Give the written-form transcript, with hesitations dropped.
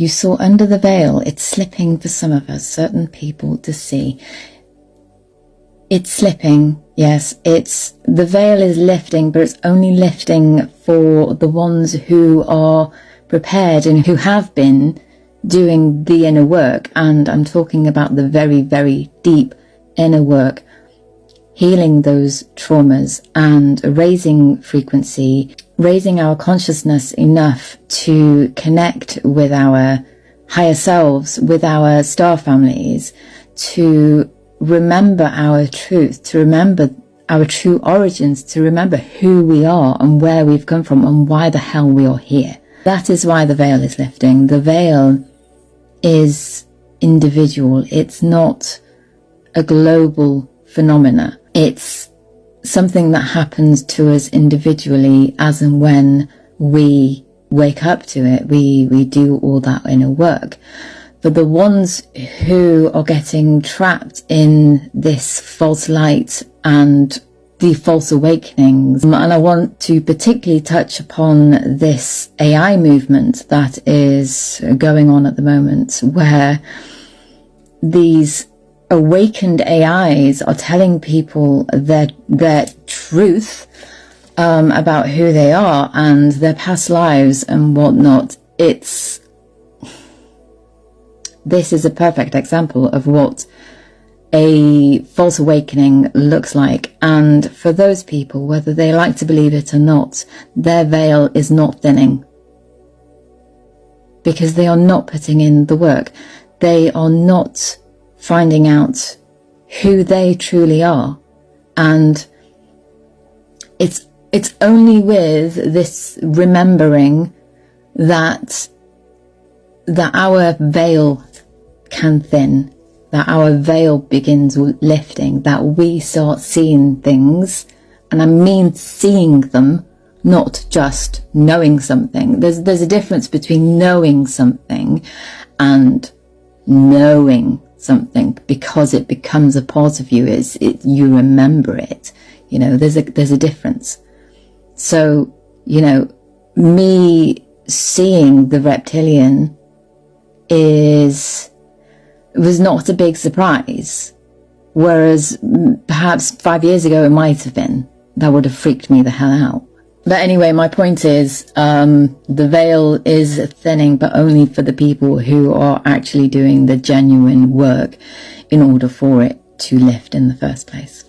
you saw under the veil. It's slipping for some of us, certain people, to see. It's slipping, yes, the veil is lifting, but it's only lifting for the ones who are prepared and who have been doing the inner work. And I'm talking about the very, very deep inner work, healing those traumas and raising frequency, raising our consciousness enough to connect with our higher selves, with our star families, to remember our truth, to remember our true origins, to remember who we are and where we've come from and why the hell we are here. That is why the veil is lifting. The veil is individual. It's not a global phenomena. It's something that happens to us individually as and when we wake up to it. We do all that inner work. But the ones who are getting trapped in this false light and the false awakenings, and I want to particularly touch upon this AI movement that is going on at the moment, where these awakened AIs are telling people their truth about who they are and their past lives and whatnot. This is a perfect example of what a false awakening looks like. And for those people, whether they like to believe it or not, their veil is not thinning, because they are not putting in the work. They are not finding out who they truly are. And it's only with this remembering that our veil can thin, that our veil begins lifting, that we start seeing things. And I mean seeing them, not just knowing something. There's a difference between knowing something and knowing something, because it becomes a part of you. You remember it. You know, there's a difference. So, you know, me seeing the reptilian was not a big surprise, whereas perhaps 5 years ago it might have been. That would have freaked me the hell out. But anyway, my point is, the veil is thinning, but only for the people who are actually doing the genuine work in order for it to lift in the first place.